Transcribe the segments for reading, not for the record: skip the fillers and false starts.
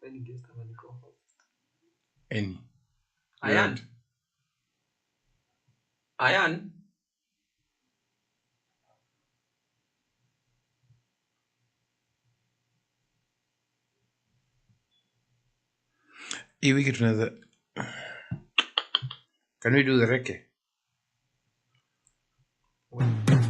Any guest have any co-host? Any. Ayan. Ayan. Hii wiki tunaweza. Can we do the reke? Ayan.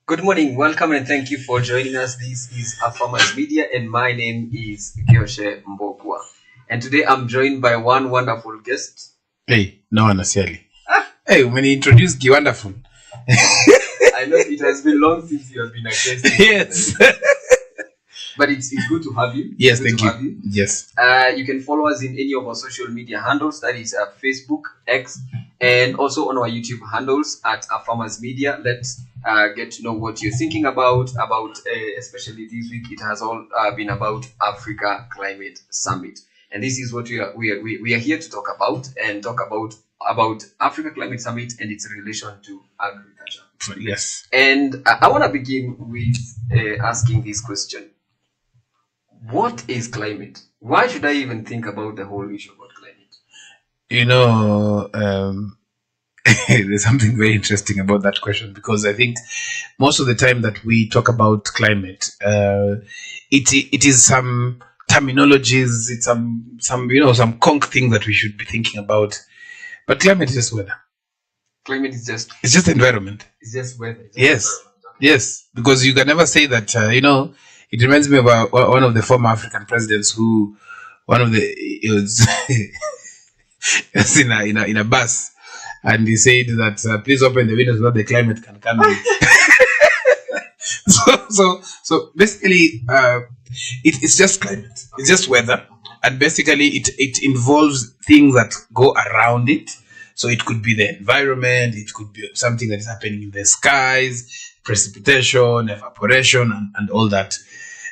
Good morning, welcome and thank you for joining us. This is Farmers Media and my name is Gyoshe Mbogwa. And today I'm joined by one wonderful guest. Hey, no one asiali. Hey, when you introduce Ki wonderful. I know it has been long since you have been a guest. Yes. But it's good to have you. Yes, thank you. Yes. You can follow us in any of our social media handles. That is Facebook, X, and also on our YouTube handles at Farmers Media. Let's get to know what you're thinking about especially this week. It has all been about Africa Climate Summit, and this is what we are here to talk about Africa Climate Summit and its relation to agriculture. Yes. And I want to begin with asking this question. What is climate? Why should I even think about the whole issue about climate? You know, there's something very interesting about that question, because I think most of the time that we talk about climate, it is some terminologies, it's some conch thing that we should be thinking about. But climate is just weather. Climate is just... It's just environment. It's just weather. Yes, because you can never say that, it reminds me of one of the former African presidents who, he was in a bus, and he said that please open the windows so that the climate can come in. so basically, it's just climate. It's just weather, and basically it involves things that go around it. So it could be the environment, it could be something that is happening in the skies, precipitation, evaporation, and all that.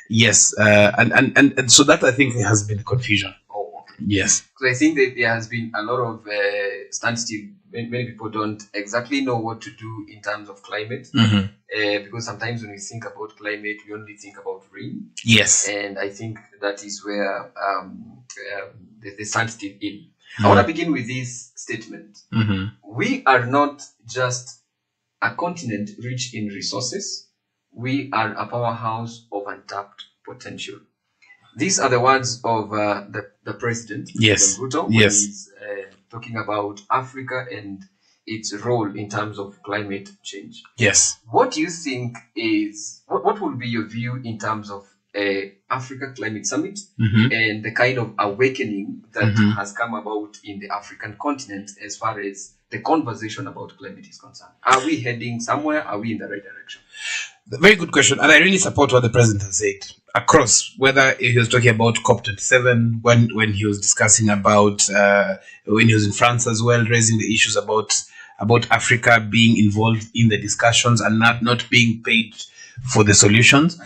Yes, and so that I think has been confusion. Oh, okay. Yes. So I think that there has been a lot of standstill. Many people don't exactly know what to do in terms of climate, because sometimes when we think about climate, we only think about rain. Yes. And I think that is where the standstill in. I want to begin with this statement. We are not just a continent rich in resources. We are a powerhouse of untapped potential. These are the words of the president, yes. Ruto, when he's talking about Africa and its role in terms of climate change. Yes. What do you think is, what will be your view in terms of Africa Climate Summit and the kind of awakening that has come about in the African continent as far as the conversation about climate is concerned? Are we heading somewhere? Are we in the right direction? Very good question, and I really support what the president has said across, whether he was talking about COP27, when he was discussing about when he was in France as well, raising the issues about Africa being involved in the discussions and not being paid for the solutions.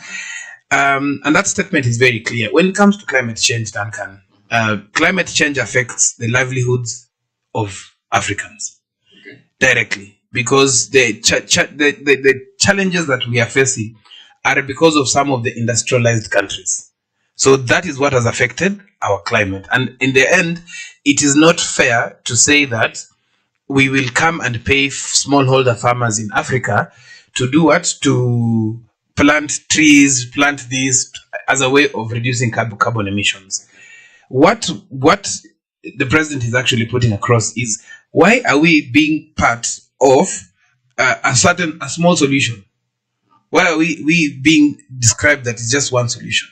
And that statement is very clear. When it comes to climate change, Duncan, climate change affects the livelihoods of Africans directly, because the challenges that we are facing are because of some of the industrialized countries. So that is what has affected our climate. And in the end, it is not fair to say that we will come and pay smallholder farmers in Africa to do what? To plant trees, plant these as a way of reducing carbon emissions. What the president is actually putting across is, why are we being part of a small solution? Why are we being described that it's just one solution?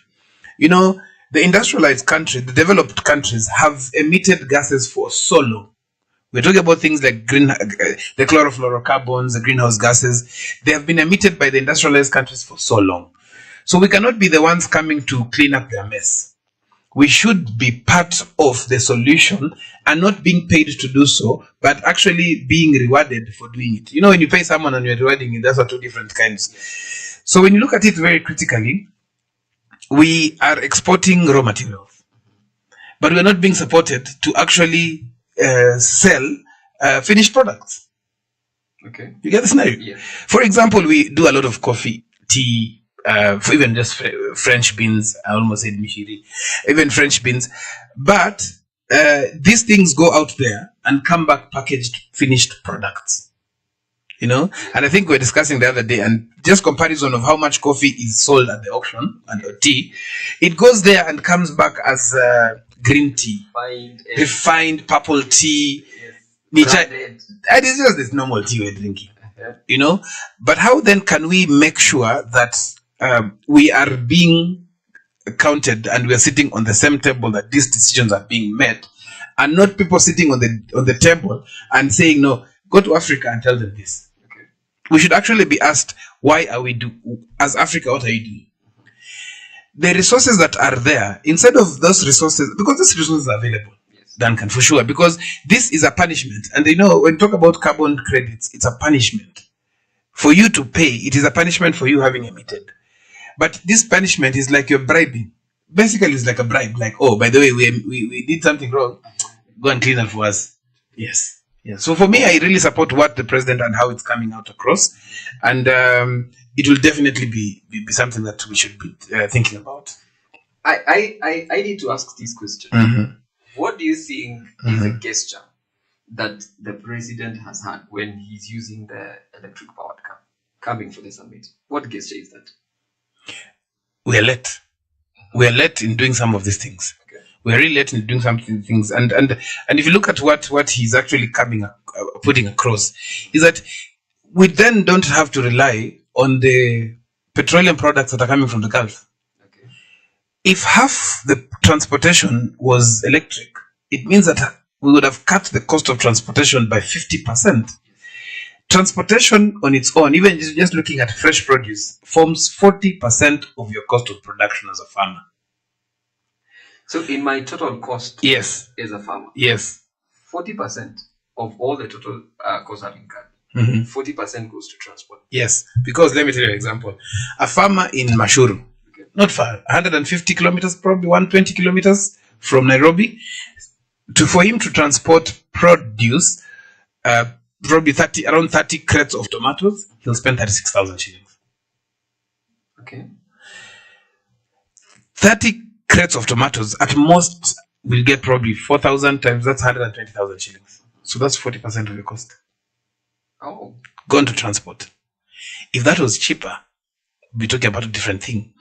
The industrialized countries, the developed countries, have emitted gases for so long We're talking about things like the chlorofluorocarbons, the greenhouse gases. They have been emitted by the industrialized countries for so long. So we cannot be the ones coming to clean up their mess. We should be part of the solution and not being paid to do so, but actually being rewarded for doing it. When you pay someone and you're rewarding it, those are two different kinds. So when you look at it very critically, we are exporting raw materials, but we're not being supported to actually sell finished products. Okay. You get the scenario? Yeah. For example, we do a lot of coffee, tea, for even just French beans. I almost said mishiri, even French beans. But these things go out there and come back packaged, finished products. And I think we were discussing the other day, and just comparison of how much coffee is sold at the auction and tea, it goes there and comes back as green tea, refined purple tea, and it's just this normal tea we're drinking. But how then can we make sure that we are being counted and we are sitting on the same table, that these decisions are being made, and not people sitting on the table and saying, no, go to Africa and tell them this. Okay. We should actually be asked, why are we as Africa, what are you doing? The resources that are there, instead of those resources, because those resources are available, Duncan, for sure, because this is a punishment. And when you talk about carbon credits, it's a punishment. For you to pay, it is a punishment for you having emitted. But this punishment is like you're bribing. Basically, it's like a bribe. Like, oh, by the way, we did something wrong. Go and clean up for us. Yes. So for me, I really support what the president and how it's coming out across. And it will definitely be something that we should be thinking about. I need to ask this question. Mm-hmm. What do you think is a gesture that the president has had when he's using the electric powered car coming for the summit? What gesture is that? We are late. We are late in doing some of these things. Okay. We are really late in doing some things. And if you look at what he's actually putting across, is that we then don't have to rely on the petroleum products that are coming from the Gulf. Okay. If half the transportation was electric, it means that we would have cut the cost of transportation by 50%. Transportation on its own, even just looking at fresh produce, forms 40% of your cost of production as a farmer. So in my total cost yes, as a farmer, yes, 40% of all the total costs I've incurred, 40% goes to transport. Yes, because let me tell you an example. A farmer in Mashuru, not far, 150 kilometers, probably 120 kilometers from Nairobi, for him to transport produce, probably around 30 crates of tomatoes, he'll spend 36,000 shillings. Okay. 30 crates of tomatoes at most will get probably 4,000 times, that's 120,000 shillings. So that's 40% of your cost. Oh. Gone to transport. If that was cheaper, we'd be talking about a different thing.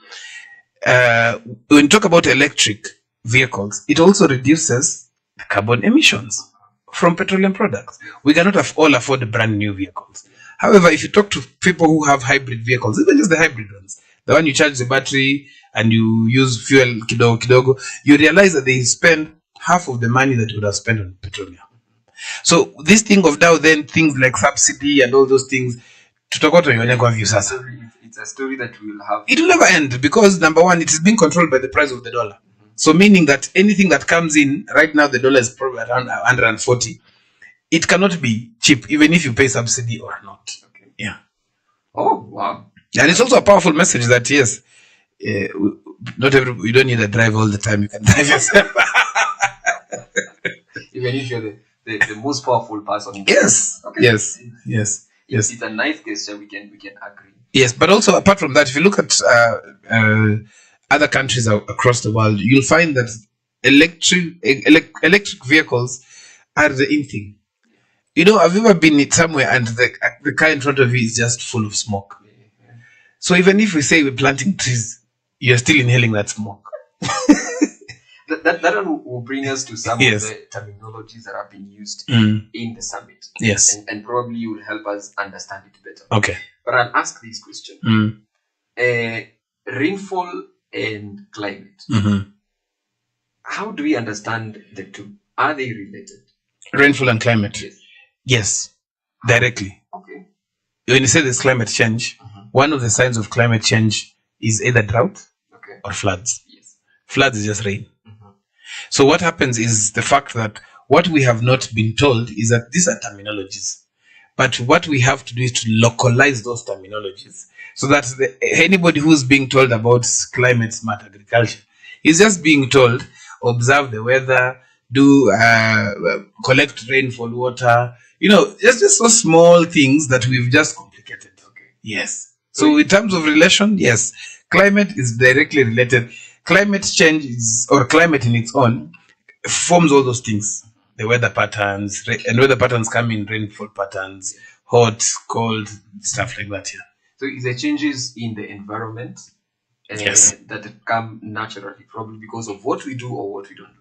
When you talk about electric vehicles, it also reduces the carbon emissions from petroleum products. We cannot all afford brand new vehicles. However, if you talk to people who have hybrid vehicles, even just the hybrid ones, the one you charge the battery and you use fuel kidogo, you realize that they spend half of the money that you would have spent on petroleum. So this thing of now then things like subsidy and all those things, it's a story that we will have. It will never end because number one, it is being controlled by the price of the dollar. So meaning that anything that comes in, right now the dollar is probably around 140. It cannot be cheap, even if you pay subsidy or not. Okay. Yeah. Oh, wow. And it's also a powerful message that, yes, you don't need a drive all the time. You can drive yourself. Even if you're the most powerful person. Yes. Okay. Yes. It's a nice gesture. We can agree. Yes, but also apart from that, if you look at other countries across the world, you'll find that electric vehicles are the in thing. Have you ever been somewhere and the car in front of you is just full of smoke? Yeah. So even if we say we're planting trees, you're still inhaling that smoke. That will bring us to some of the terminologies that have been used in the summit. Yes. And probably you will help us understand it better. Okay. But I'll ask this question. Rainfall and climate. Mm-hmm. How do we understand the two? Are they related? Rainfall and climate. Yes. Yes, directly. Okay. When you say there's climate change, one of the signs of climate change is either drought or floods. Yes. Floods is just rain. So what happens is the fact that what we have not been told is that these are terminologies. But what we have to do is to localize those terminologies so that anybody who's being told about climate smart agriculture is just being told, observe the weather, do collect rainfall water, just so small things that we've just complicated. Okay. Yes. So in terms of relation, yes, climate is directly related. Climate change or climate in its own forms all those things. The weather patterns, and weather patterns come in rainfall patterns, hot, cold, stuff like that. Yeah. So it's the changes in the environment that come naturally, probably because of what we do or what we don't do.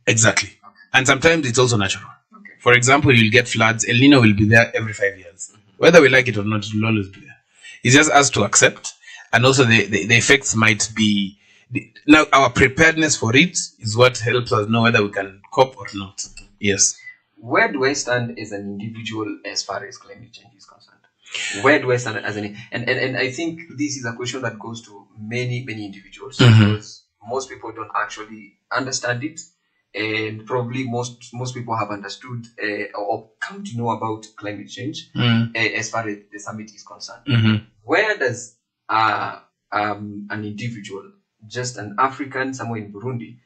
Exactly. Okay. And sometimes it's also natural. Okay. For example, you'll get floods. El Nino will be there every 5 years. Whether we like it or not, it will always be there. It's just us to accept. And also the effects might be... Now, our preparedness for it is what helps us know whether we can cope or not. Yes. Where do I stand as an individual as far as climate change is concerned? Where do I stand as an... And I think this is a question that goes to many, many individuals because most people don't actually understand it. And probably most people have understood or come to know about climate change as far as the summit is concerned. Where does an individual, just an African somewhere in Burundi,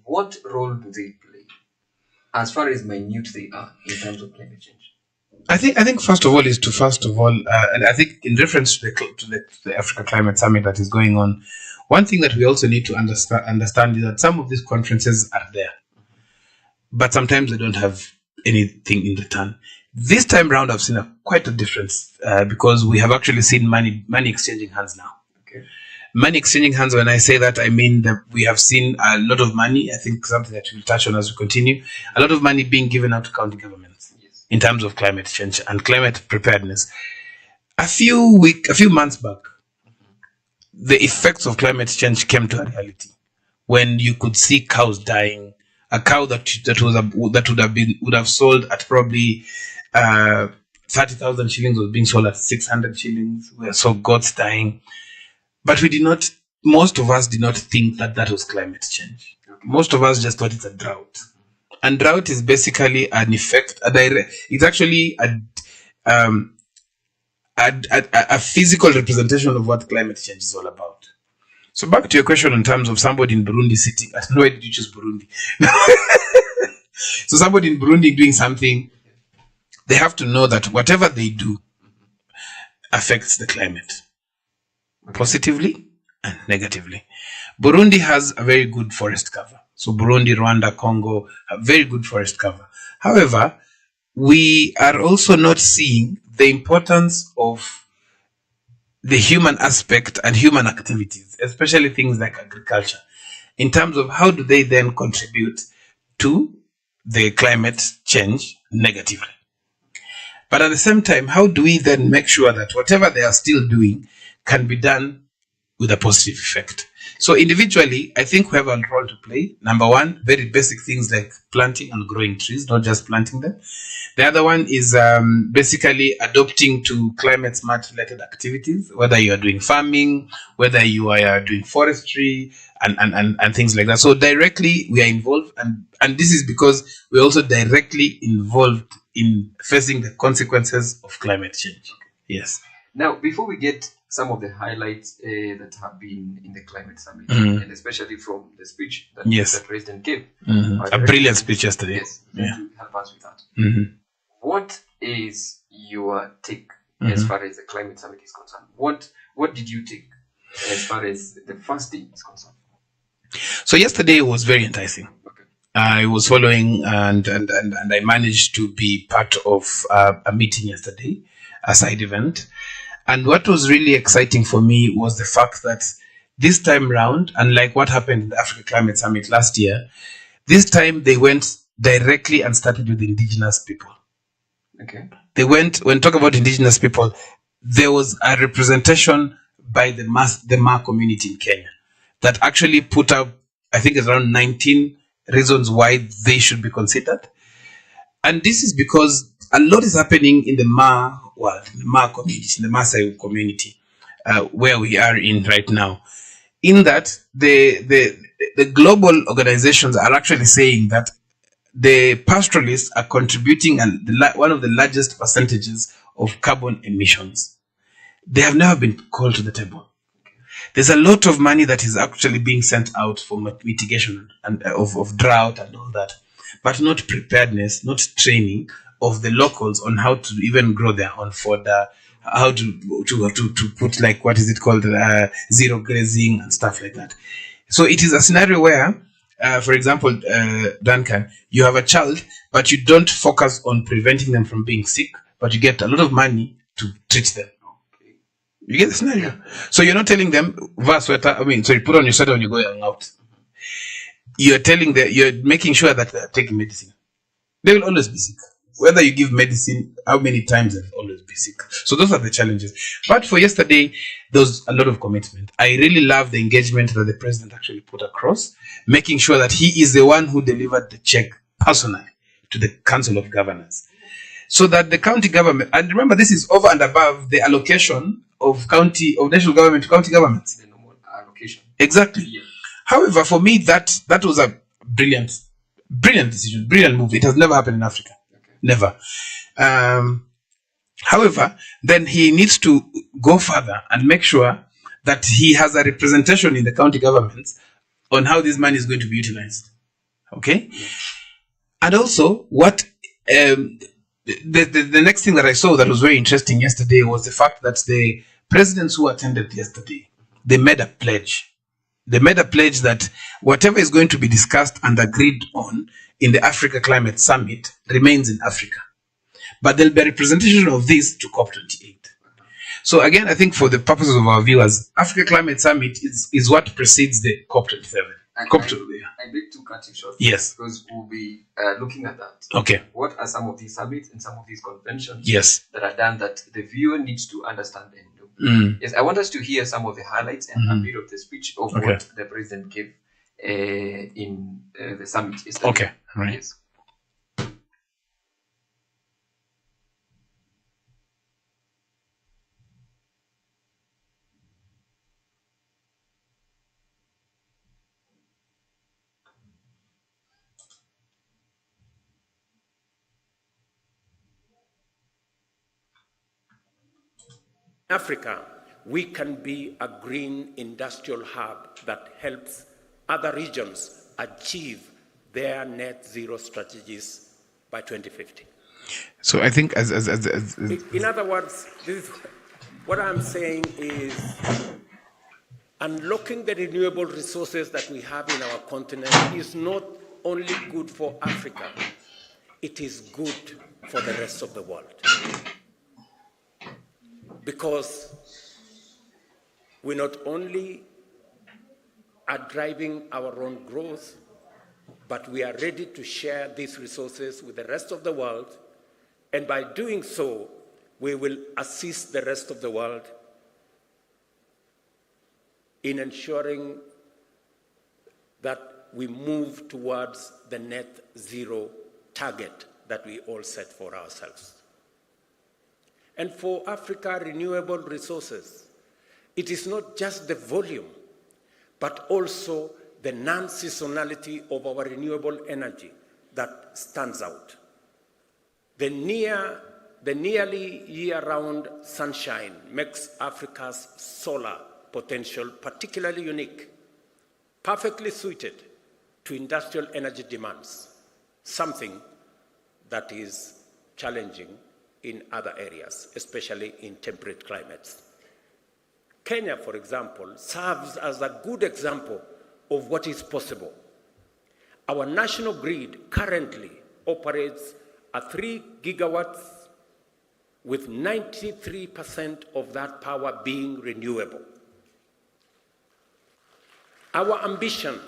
what role do they play as far as minute they are in terms of climate change? I think first of all, and I think in reference to the Africa Climate Summit that is going on, one thing that we also need to understand is that some of these conferences are there, but sometimes they don't have anything in return. This time round, I've seen quite a difference because we have actually seen money exchanging hands now. Okay. Money exchanging hands, when I say that, I mean that we have seen a lot of money. I think something that we'll touch on as we continue. A lot of money being given out to county governments in terms of climate change and climate preparedness. A few months back, the effects of climate change came to a reality when you could see cows dying. A cow that would have sold at probably 30,000 shillings was being sold at 600 shillings. We saw goats dying, but most of us did not think that was climate change. Most of us just thought it's a drought, and drought is basically an effect. It's actually a physical representation of what climate change is all about. So back to your question in terms of somebody in Burundi sitting, why did you choose Burundi? So somebody in Burundi doing something, they have to know that whatever they do affects the climate, positively and negatively. Burundi has a very good forest cover. So Burundi, Rwanda, Congo have very good forest cover. However, we are also not seeing the importance of the human aspect and human activities, especially things like agriculture, in terms of how do they then contribute to the climate change negatively. But at the same time, how do we then make sure that whatever they are still doing can be done with a positive effect? So individually, I think we have a role to play. Number one, very basic things like planting and growing trees, not just planting them. The other one is basically adopting to climate smart related activities, whether you are doing farming, whether you are doing forestry and things like that. So directly we are involved, and this is because we're also directly involved in facing the consequences of climate change. Yes. Now, before we get some of the highlights that have been in the climate summit, and especially from the speech that the president gave. A brilliant speech yesterday. Yes, to help us with that. What is your take as far as the climate summit is concerned? What did you take as far as the first day is concerned? So yesterday was very enticing. Okay. I was following and I managed to be part of a meeting yesterday, a side event. And what was really exciting for me was the fact that this time round, unlike what happened in the Africa Climate Summit last year, this time they went directly and started with indigenous people. Okay. They went, when talk about indigenous people, there was a representation by the Ma community in Kenya that actually put up, I think it's around 19 reasons why they should be considered. And this is because a lot is happening in the Ma world, in the Ma community, in the Maasai community, where we are in right now. In that, the global organizations are actually saying that the pastoralists are contributing one of the largest percentages of carbon emissions. They have never been called to the table. There's a lot of money that is actually being sent out for mitigation and of drought and all that, but not preparedness, not training of the locals on how to even grow their own fodder, how to put, like, what is it called, zero grazing and stuff like that. So it is a scenario where, for example, Duncan, you have a child, but you don't focus on preventing them from being sick, but you get a lot of money to treat them. You get the scenario. So you're not telling them, wear sweater. So you put on your sweater when you go out. You're telling them, you're making sure that they're taking medicine. They will always be sick. Whether you give medicine, how many times, they'll always be sick. So those are the challenges. But for yesterday, there was a lot of commitment. I really love the engagement that the president actually put across, making sure that he is the one who delivered the check personally to the Council of Governors. So that the county government, and remember, this is over and above the allocation of national government to county governments. The normal allocation. Exactly. Yeah. However, for me, that was a brilliant decision, brilliant move. It has never happened in Africa. Okay. Never. However, then he needs to go further and make sure that he has a representation in the county governments on how this money is going to be utilized. Okay? Yeah. And also, what the next thing that I saw that was very interesting yesterday was the fact that the presidents who attended yesterday, they made a pledge. They made a pledge that whatever is going to be discussed and agreed on in the Africa Climate Summit remains in Africa. But there'll be a representation of this to COP28. So again, I think for the purposes of our viewers, Africa Climate Summit is what precedes the COP27. I beg to cut you short. Yes. Because we'll be looking at that. Okay. What are some of these summits and some of these conventions that are done that the viewer needs to understand and know? Yes, I want us to hear some of the highlights and a bit of the speech of what the president gave in the summit yesterday. Okay. Right. Yes. Africa, we can be a green industrial hub that helps other regions achieve their net zero strategies by 2050. So I think in other words, what I'm saying is unlocking the renewable resources that we have in our continent is not only good for Africa, it is good for the rest of the world. Because we not only are driving our own growth, but we are ready to share these resources with the rest of the world. And by doing so, we will assist the rest of the world in ensuring that we move towards the net zero target that we all set for ourselves. And for Africa, renewable resources, it is not just the volume, but also the non-seasonality of our renewable energy that stands out. The nearly year-round sunshine makes Africa's solar potential particularly unique, perfectly suited to industrial energy demands, something that is challenging in other areas, especially in temperate climates. Kenya, for example, serves as a good example of what is possible. Our national grid currently operates at 3 gigawatts, with 93% of that power being renewable. Our ambition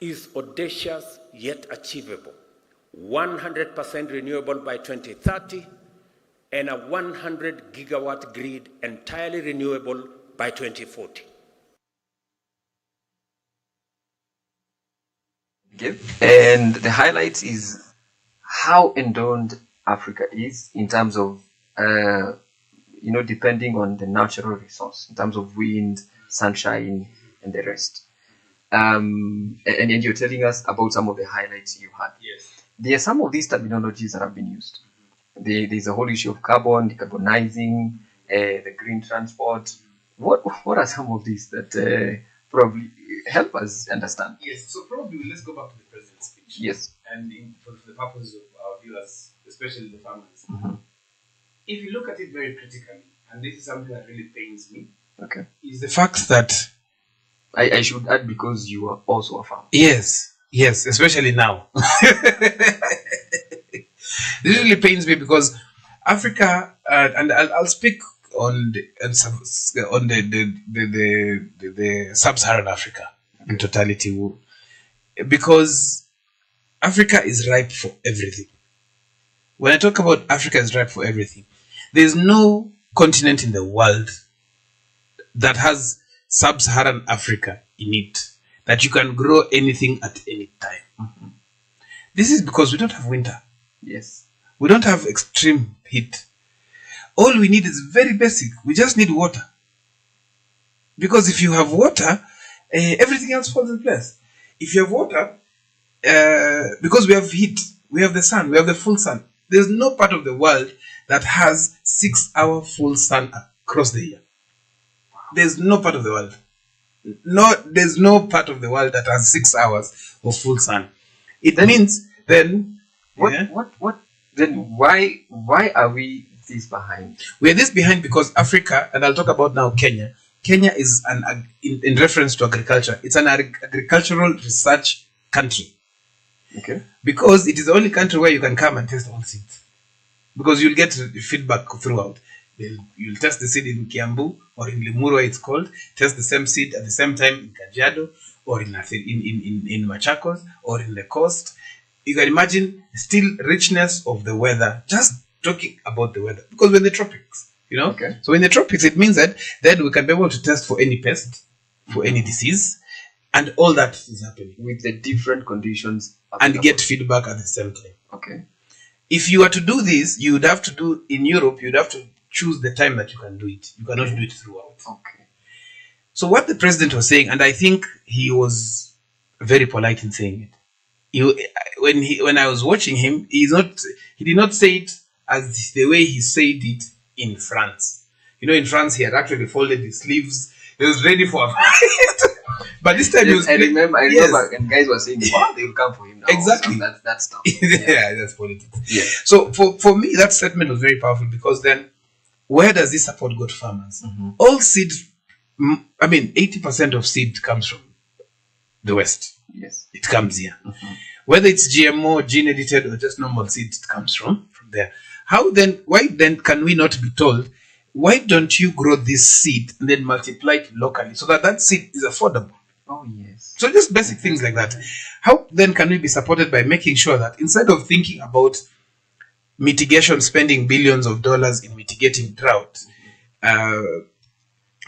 is audacious yet achievable: 100% renewable by 2030, and a 100 gigawatt grid entirely renewable by 2040. Okay. And the highlights is how endowed Africa is in terms of, depending on the natural resource, in terms of wind, sunshine, and the rest. And you're telling us about some of the highlights you had. Yes. There are some of these terminologies that have been used. There's a whole issue of carbon, decarbonizing, the green transport. What are some of these that probably help us understand? Yes. So probably let's go back to the president's speech. Yes. And for the purposes of our viewers, especially the farmers, Mm-hmm. if you look at it very critically, and this is something that really pains me, Okay. is the fact that I should add, because you are also a farmer. yes, especially now. This really pains me because Africa, and I'll speak on the sub-Saharan Africa in totality, because Africa is ripe for everything. When I talk about Africa is ripe for everything, there's no continent in the world that has sub-Saharan Africa in it that you can grow anything at any time. Mm-hmm. This is because we don't have winter. Yes. We don't have extreme heat. All we need is very basic. We just need water. Because if you have water, everything else falls in place. If you have water, because we have heat, we have the sun, we have the full sun. There's no part of the world that has 6-hour full sun across the year. There's no part of the world. There's no part of the world that has 6 hours of full sun. It means then why are we this behind? We are this behind because Africa, and I'll talk about now Kenya. Kenya is in reference to agriculture. It's an agricultural research country. Okay. Because it is the only country where you can come and test all seeds. Because you'll get feedback throughout. You'll test the seed in Kiambu or in Limuru, it's called. Test the same seed at the same time in Kajiado or in Machakos or in the coast. You can imagine still richness of the weather. Just talking about the weather. Because we're in the tropics, Okay. So in the tropics, it means that then we can be able to test for any pest, for any disease, and all that is happening. With the different conditions. And get feedback at the same time. Okay. If you were to do this, you would have to do in Europe, you'd have to choose the time that you can do it. You cannot do it throughout. Okay. So what the president was saying, and I think he was very polite in saying it. When I was watching him, he did not say it as the way he said it in France. In France, he had actually folded his sleeves. He was ready for a fight. But this time, I remember, and guys were saying, "Wow, they will come for him now." Exactly. So that's stuff. Yeah, that's politics. Yeah. So for me, that statement was very powerful because then, where does this support go to farmers? Mm-hmm. All seed, 80% of seed comes from the West. Yes. It comes here. Mm-hmm. Whether it's GMO, gene edited, or just normal seed, it comes from there. Why then can we not be told, why don't you grow this seed and then multiply it locally so that seed is affordable? Oh, yes. So just basic things like that. How then can we be supported by making sure that instead of thinking about mitigation, spending billions of dollars in mitigating drought,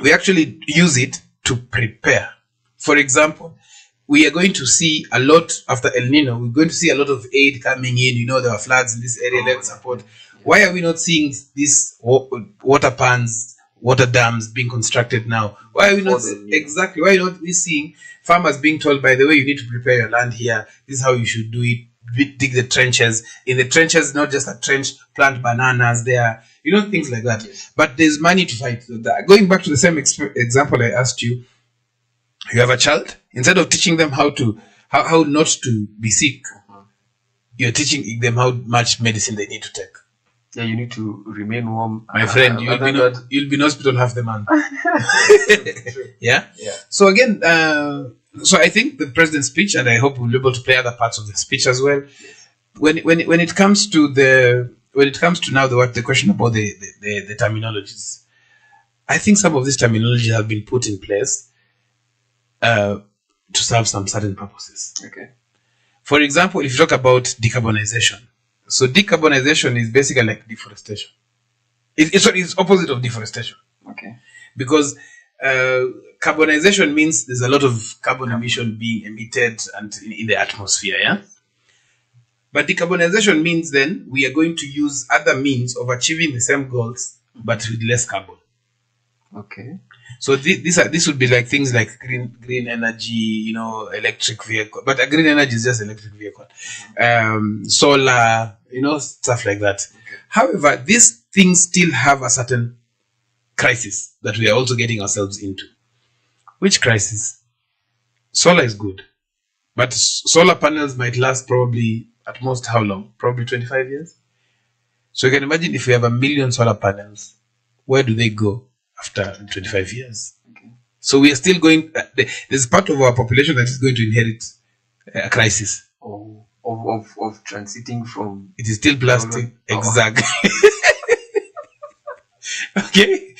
we actually use it to prepare. For example, we are going to see a lot after El Nino. We're going to see a lot of aid coming in. There were floods in this area. Let's support. Why are we not seeing these water pans, water dams being constructed now? Why are we not exactly? Why are not we seeing farmers being told, by the way, you need to prepare your land here. This is how you should do it. Dig the trenches. In the trenches, not just a trench, plant bananas there. Things like that. Yes. But there's money to fight. Going back to the same example I asked you, you have a child. Instead of teaching them how not to be sick, you're teaching them how much medicine they need to take. Yeah, you need to remain warm. My friend, you'll be in hospital half the month. Yeah? Yeah. So again, so I think the president's speech, and I hope we'll be able to play other parts of the speech as well. When it comes to now the question about the terminologies, I think some of these terminologies have been put in place to serve some certain purposes. Okay. For example, if you talk about decarbonization, so decarbonization is basically like deforestation. It's opposite of deforestation. Okay. Because carbonization means there's a lot of carbon emission being emitted and in the atmosphere. Yeah. But decarbonization means then we are going to use other means of achieving the same goals, but with less carbon. Okay. So this would be like things like green energy, electric vehicle. But a green energy is just electric vehicle, solar, stuff like that. Okay. However, these things still have a certain crisis that we are also getting ourselves into. Which crisis? Solar is good, but solar panels might last probably at most how long? Probably 25 years. So you can imagine if we have 1 million solar panels, where do they go after 25 years? Okay. So we are still going. There's part of our population that is going to inherit a crisis. Oh, of transiting from. It is still plastic. Oh. Exactly. Okay.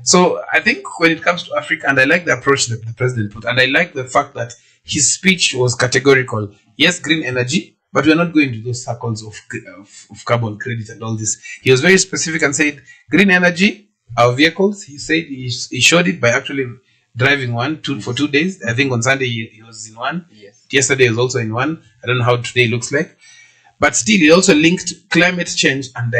So I think when it comes to Africa, and I like the approach that the president put, and I like the fact that his speech was categorical. Yes, green energy, but we're not going to those circles of carbon credit and all this. He was very specific and said, green energy, our vehicles, he said he showed it by actually driving for 2 days. I think on Sunday he was in one. Yes. Yesterday he was also in one. I don't know how today looks like. But still, he also linked climate change and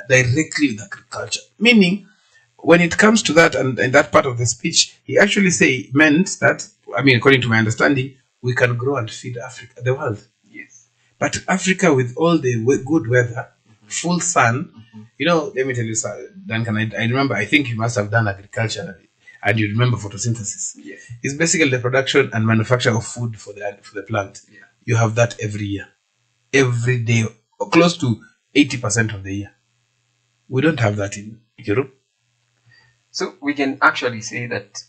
directly with agriculture. Meaning, when it comes to that and that part of the speech, he actually meant that, according to my understanding, we can grow and feed Africa, the world. Yes. But Africa, with all the good weather, full sun, let me tell you, Duncan, I remember, I think you must have done agriculture and you remember photosynthesis. Yes. It's basically the production and manufacture of food for the plant. Yeah. You have that every year. Every day, close to 80% of the year. We don't have that in Europe. So we can actually say that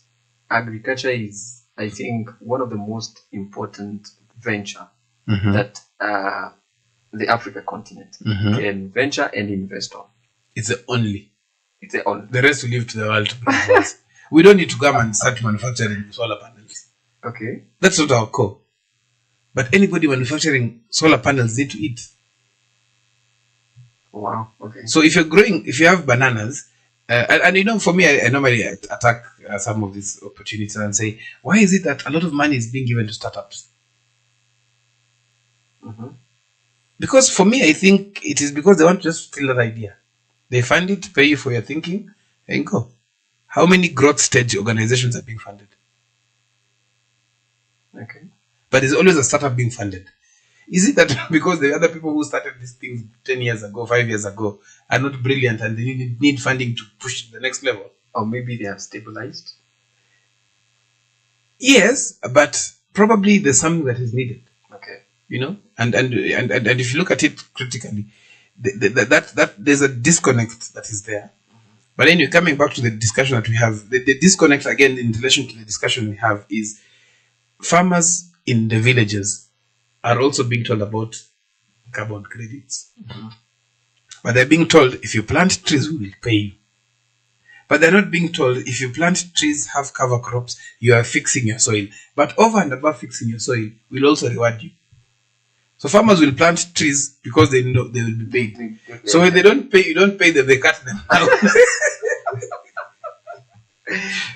agriculture is, I think, one of the most important venture that the Africa continent can venture and invest on. It's the only. It's the only. The rest we leave to the world to bring us. We don't need to come and start manufacturing solar panels. Okay. That's not our core. But anybody manufacturing solar panels need to eat. Wow. Okay. So if you have bananas, and for me, I normally attack some of these opportunities and say, why is it that a lot of money is being given to startups? Because for me, I think it is because they want to just steal that idea. They fund it, pay you for your thinking, and go. How many growth stage organizations are being funded? Okay. But there's always a startup being funded. Is it that because the other people who started these things 10 years ago, 5 years ago, are not brilliant and they need funding to push to the next level? Or maybe they have stabilized? Yes, but probably there's something that is needed. Okay. And if you look at it critically, that there's a disconnect that is there. But anyway, coming back to the discussion that we have, the disconnect again in relation to the discussion we have is farmers in the villages are also being told about carbon credits. But they're being told, if you plant trees, we will pay you. But they're not being told, if you plant trees, have cover crops, you are fixing your soil. But over and above fixing your soil, we'll also reward you. So farmers will plant trees because they know they will be paid. So when they don't pay, you don't pay them, they cut them down.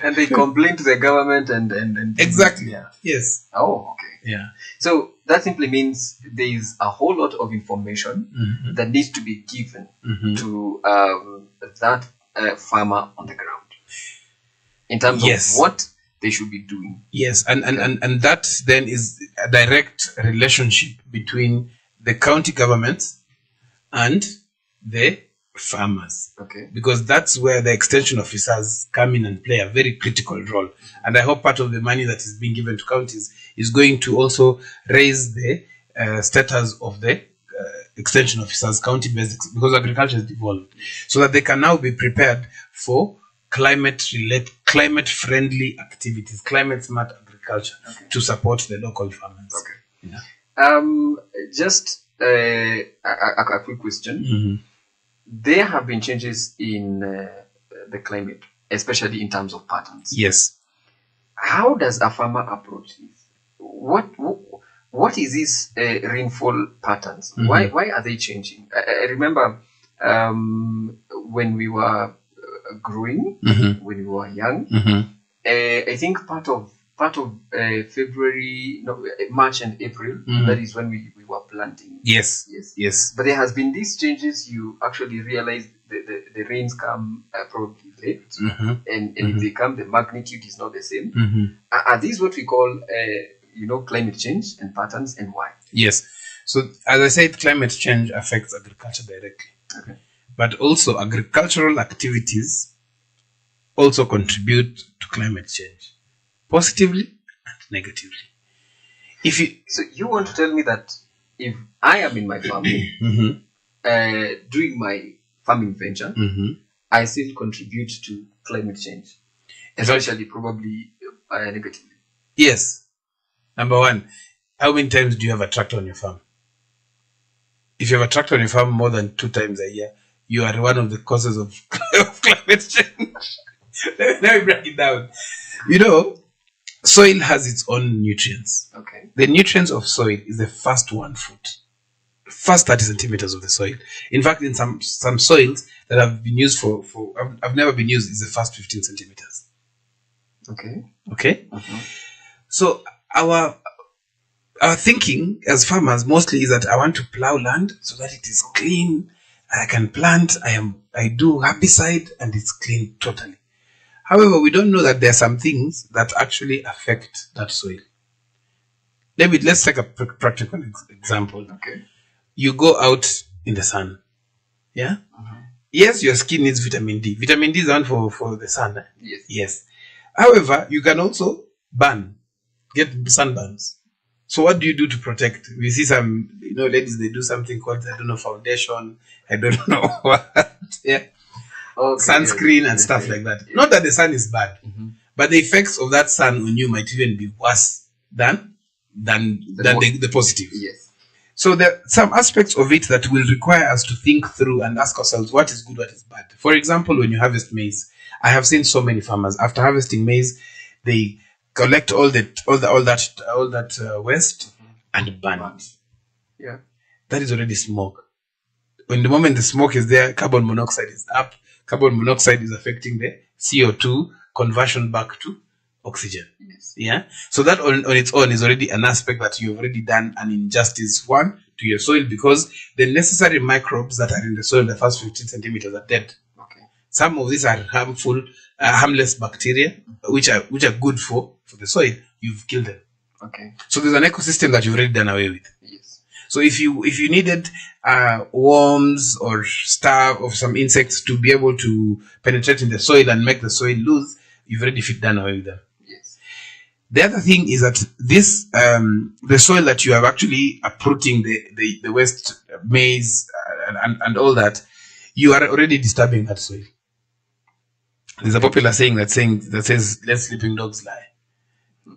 And they complain to the government and Exactly. Yeah. Yes. Oh, okay. Yeah. So that simply means there is a whole lot of information that needs to be given to that farmer on the ground in terms of what they should be doing. Yes, and that then is a direct relationship between the county governments and the farmers. Okay. Because that's where the extension officers come in and play a very critical role. And I hope part of the money that is being given to counties is going to also raise the status of the extension officers, county-based, because agriculture has evolved, so that they can now be prepared for climate-friendly activities, climate-smart agriculture to support the local farmers. Okay. Yeah. Just a quick question. There have been changes in the climate, especially in terms of patterns. Yes. How does a farmer approach this? What is this rainfall patterns? Why are they changing? I remember when we were growing, when we were young, I think part of part of February, no, March and April. That is when we were planting. Yes. Yes. Yes. But there has been these changes. You actually realize the rains come probably late, and if they come, the magnitude is not the same. Are these what we call, climate change and patterns, and why? Yes. So as I said, climate change affects agriculture directly. Okay. But also agricultural activities also contribute to climate change, positively and negatively. So you want to tell me that if I am in my farm doing my farming venture, I still contribute to climate change, especially probably negatively. Yes. Number one, how many times do you have a tractor on your farm? If you have a tractor on your farm more than 2 times a year, you are one of the causes of climate change. Let me break it down. Soil has its own nutrients. Okay. The nutrients of soil is the first 1 foot, first 30 centimeters of the soil. In fact, in some soils that have been used for I've never been used, is the first 15 centimeters. Okay. Okay. So our thinking as farmers mostly is that I want to plow land so that it is clean. I can plant. I do herbicide and it's clean totally. However, we don't know that there are some things that actually affect that soil. Let's take a practical example. Okay. You go out in the sun. Yeah. Yes, your skin needs vitamin D. Vitamin D is on for the sun. Yes. Yes. However, you can also get sunburns. So what do you do to protect? We see some, ladies, they do something called, foundation. I don't know what. Yeah. Okay, Sunscreen and stuff like that. Not that the sun is bad, but the effects of that sun on you might even be worse than the positive. Yes. So there are some aspects of it that will require us to think through and ask ourselves what is good, what is bad. For example, when you harvest maize, I have seen so many farmers after harvesting maize, they collect all that waste and burn it. Yeah. That is already smoke. When the moment the smoke is there, carbon monoxide is up. Carbon monoxide is affecting the CO2 conversion back to oxygen. Yes. Yeah. So that on its own is already an aspect that you've already done an injustice, one, to your soil, because the necessary microbes that are in the soil, the first 15 centimeters, are dead. Okay. Some of these are harmless bacteria, which are good for the soil. You've killed them. Okay. So there's an ecosystem that you've already done away with. Yes. So if you needed worms or stuff of some insects to be able to penetrate in the soil and make the soil loose, you've already done away with them. Yes. The other thing is that this the soil that you are actually uprooting the waste maize and all that, you are already disturbing that soil. There's a popular saying that says let sleeping dogs lie.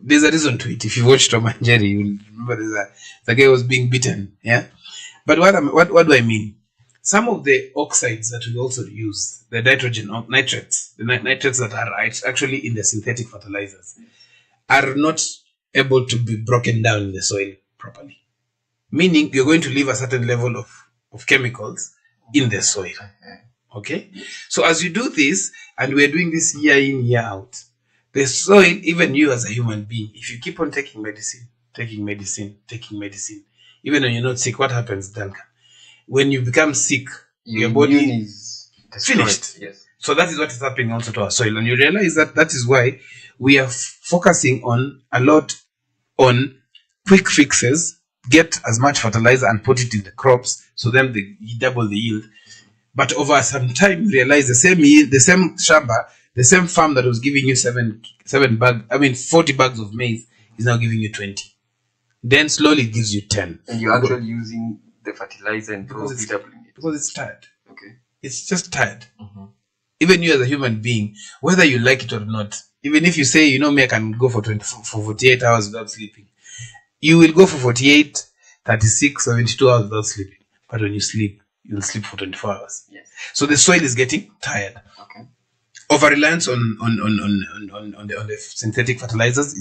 There's a reason to it. If you watch Tom and Jerry, you'll remember the guy was being beaten. Yeah. But what do I mean? Some of the oxides that we also use, the nitrates that are actually in the synthetic fertilizers, are not able to be broken down in the soil properly. Meaning you're going to leave a certain level of chemicals in the soil. Okay? So as you do this, and we're doing this year in, year out, the soil, even you as a human being, if you keep on taking medicine, even when you're not sick, what happens, Duncan? When you become sick, your body is finished. Yes. So that is what is happening also to our soil. And you realize that is why we are focusing a lot on quick fixes, get as much fertilizer and put it in the crops, so then you double the yield. But over some time, you realize the same shamba, the same farm that was giving you 40 bags of maize is now giving you 20. Then slowly it gives you 10. And you're actually using the fertilizer and probably doubling it. Because it's tired. Okay. It's just tired. Even you as a human being, whether you like it or not, even if you say, me, I can go for 48 hours without sleeping, you will go for 48, 36, 72 hours without sleeping. But when you sleep, you'll sleep for 24 hours. Yes. So the soil is getting tired. Okay. Over reliance on the synthetic fertilizers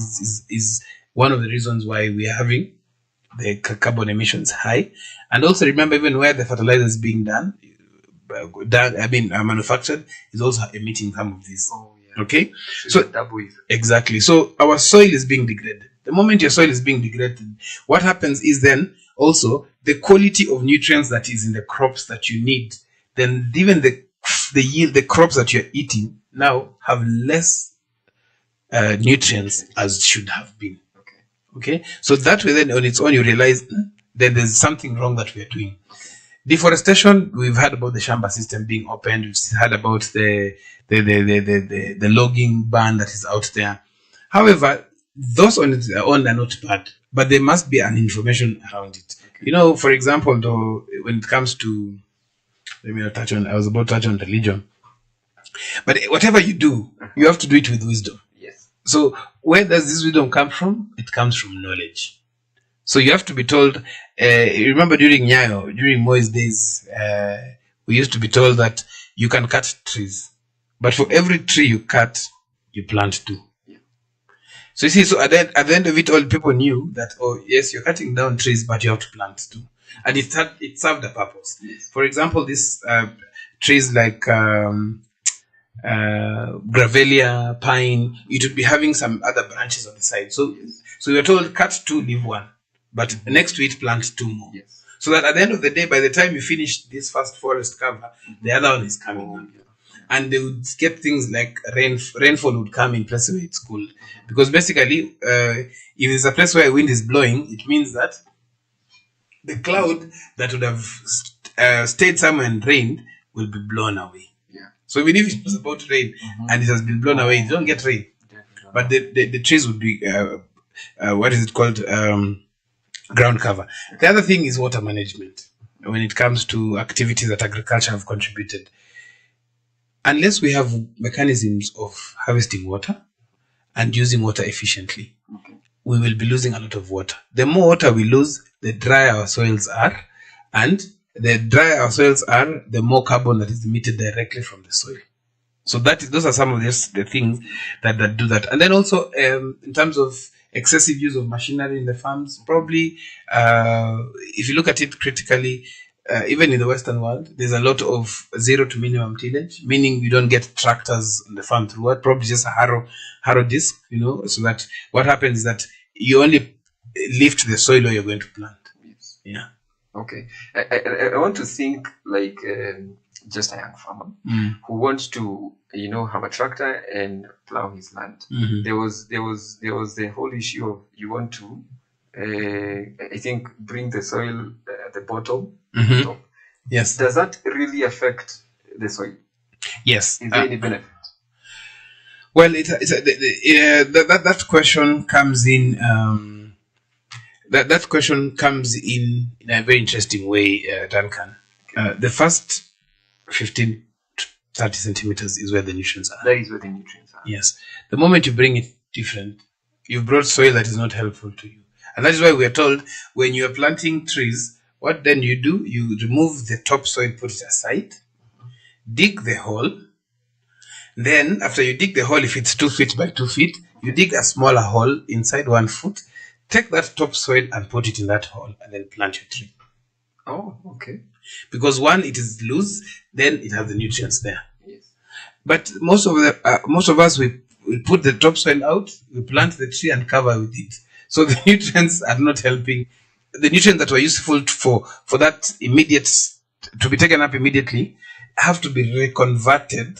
is one of the reasons why we are having the carbon emissions high. And also remember, even where the fertilizer is being manufactured, is also emitting some of these. Oh, yeah. Okay, So so double effect. exactly. So our soil is being degraded. The moment your soil is being degraded, what happens is then also the quality of nutrients that is in the crops that you need, then even the yield, the crops that you're eating now have less nutrients as should have been. Okay. Okay, so that way then on its own you realize that there's something wrong that we are doing. Deforestation, we've heard about the Shamba system being opened. We've heard about the logging ban that is out there. However, those on its own are not bad, but there must be an information around it. Okay. You know, for example, though, when it comes to, let me not touch on, I was about to touch on religion. But whatever you do, you have to do it with wisdom. Yes. So where does this wisdom come from? It comes from knowledge. So you have to be told, remember during Nyayo, during Moi's days, we used to be told that you can cut trees. But for every tree you cut, you plant two. Yeah. So you see, so at the end of it all, people knew that, oh yes, you're cutting down trees, but you have to plant two. And it served a purpose. Yes. For example, these trees like gravelia, pine, it would be having some other branches on the side. So, so you're told cut two, leave one. But next to it, plant two more. Yes. So that at the end of the day, by the time you finish this first forest cover, the other one is coming on. And they would get things like rainfall would come in places where it's cool. Because basically, if it's a place where wind is blowing, it means that the cloud that would have stayed somewhere and rained will be blown away. Yeah. So even if it was about to rain and it has been blown away, you don't get rain. Definitely. But the trees would be, what is it called? Ground cover. The other thing is water management. When it comes to activities that agriculture have contributed, unless we have mechanisms of harvesting water and using water efficiently, Okay. we will be losing a lot of water. The more water we lose, the drier our soils are, and the drier our soils are, the more carbon that is emitted directly from the soil. So those are some of the things that do that. And then also in terms of excessive use of machinery in the farms, probably if you look at it critically, even in the Western world, there's a lot of zero to minimum tillage, meaning you don't get tractors on the farm throughout, probably just a harrow disc, so that what happens is that you only lift the soil where you're going to plant. Yes. Yeah. Okay. I want to think like just a young farmer who wants to, have a tractor and plow his land. Mm-hmm. There was the whole issue of you want to, I think, bring the soil at the bottom. Mm-hmm. Top. Yes. Does that really affect the soil? Yes. Is there any benefit? Well, that question comes in. That question comes in a very interesting way, Duncan. The first 15 to 30 centimeters is where the nutrients are. That is where the nutrients are. Yes. The moment you bring it different, you've brought soil that is not helpful to you. And that is why we are told when you are planting trees, what then you do? You remove the topsoil, put it aside, dig the hole. Then after you dig the hole, if it's 2 feet by 2 feet, you dig a smaller hole inside 1 foot, take that topsoil and put it in that hole and then plant your tree. Oh, okay. Because one, it is loose, then it has the nutrients there. Yes. But most of us, we put the topsoil out, we plant the tree and cover with it. So the nutrients are not helping. The nutrients that were useful for that immediate, to be taken up immediately, have to be reconverted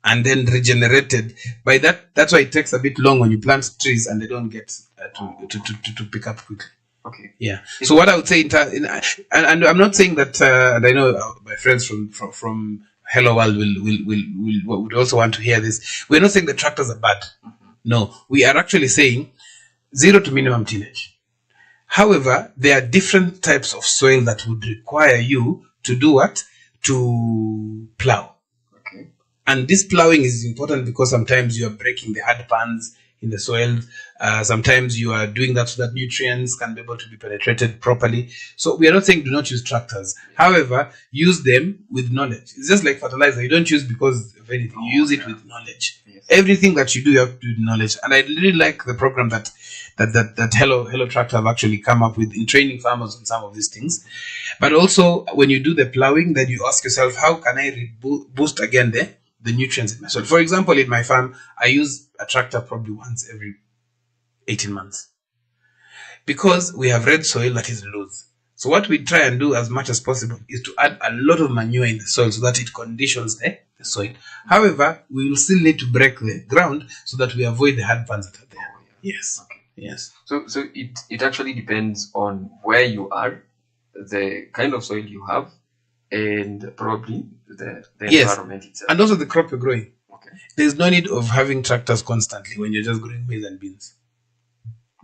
and then regenerated. By that's why it takes a bit long when you plant trees and they don't get to pick up quickly. Okay. Yeah. So what I would say, and I'm not saying that, and I know my friends from Hello World would also want to hear this. We're not saying the tractors are bad. No, we are actually saying zero to minimum tillage. However, there are different types of soil that would require you to do what? To plow. Okay. And this plowing is important because sometimes you are breaking the hard pans in the soil. Sometimes you are doing that so that nutrients can be able to be penetrated properly. So we are not saying do not use tractors. However, use them with knowledge. It's just like fertilizer. You don't use because of anything. You use it with knowledge. Yes. Everything that you do, you have to do with knowledge. And I really like the program that Hello Tractor have actually come up with in training farmers on some of these things. But also, when you do the plowing, then you ask yourself, how can I boost again the nutrients in my soil. For example, in my farm, I use a tractor probably once every 18 months because we have red soil that is loose. So what we try and do as much as possible is to add a lot of manure in the soil so that it conditions the soil. However, we will still need to break the ground so that we avoid the hard pans that are there. Yes. Okay. Yes. So it actually depends on where you are, the kind of soil you have, and probably the environment itself. And also the crop you're growing. Okay. There's no need of having tractors constantly when you're just growing maize and beans.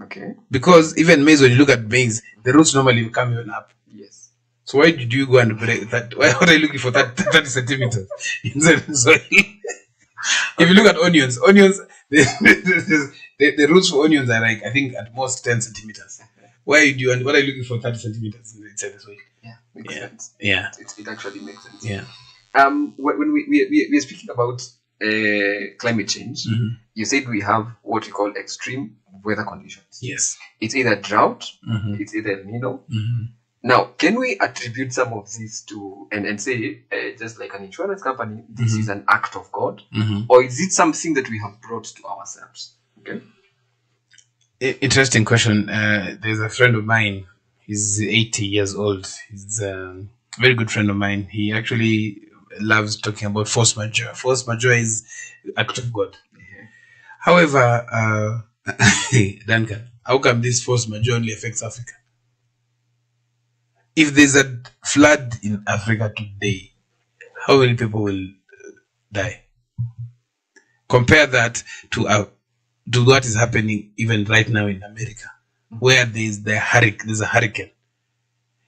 Okay. Because even maize, when you look at maize, the roots normally come even up. Yes. So why did you go and break that? Why are you looking for 30 centimeters inside the soil? If you look at onions, the roots for onions are like, I think, at most 10 centimeters. What are you looking for 30 centimeters inside the soil? Yeah, makes sense. Yeah. It actually makes sense. Yeah. When we're speaking about climate change, you said we have what we call extreme weather conditions. Yes. It's either drought, it's either El Nino. Now, can we attribute some of this to and say, just like an insurance company, this is an act of God, or is it something that we have brought to ourselves? Okay. Interesting question. There's a friend of mine. He's 80 years old. He's a very good friend of mine. He actually loves talking about force majeure. Force majeure is act of God. However, Duncan, how come this force majeure only affects Africa? If there's a flood in Africa today, how many people will die? Compare that to what is happening even right now in America, where there's a hurricane.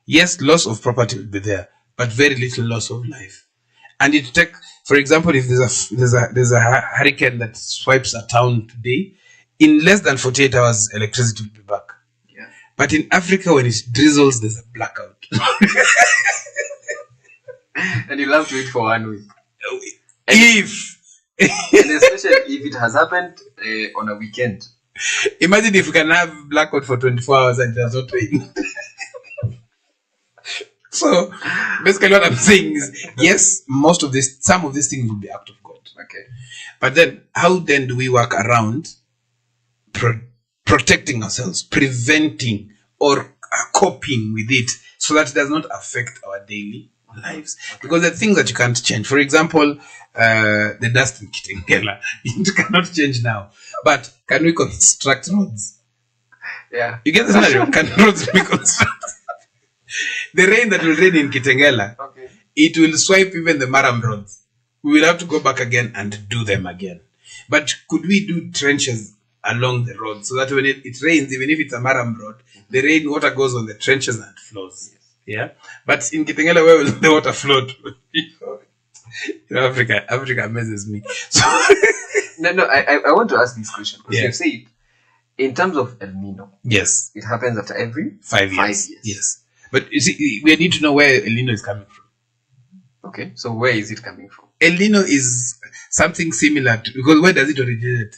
Yes, loss of property will be there, but very little loss of life. And it take, for example, if there's a hurricane that swipes a town today, in less than 48 hours, electricity will be back. Yeah. But in Africa, when it drizzles, there's a blackout. And you'll have to wait for 1 week. And especially if it has happened on a weekend. Imagine if we can have blackout for 24 hours and it does not rain. So basically what I'm saying is, yes, some of these things will be act of God. Okay. But then how then do we work around protecting ourselves, preventing or coping with it so that it does not affect our daily lives? Because there are things that you can't change. For example, the dust in Kitengela, you cannot change now. But can we construct roads? Yeah. You get the scenario? Can roads be constructed? The rain that will rain in Kitengela, it will swipe even the Maram roads. We will have to go back again and do them again. But could we do trenches along the road so that when it rains, even if it's a Maram road, the rain water goes on the trenches and flows? Yes. Yeah. But in Kitengela, where will the water float? Africa amazes me. So No, I want to ask this question because Yeah. you said in terms of El Nino, yes, it happens after every 5 years. 5 years. Yes. But you see, we need to know where El Nino is coming from. Okay, so where is it coming from? El Nino is something similar to, because where does it originate?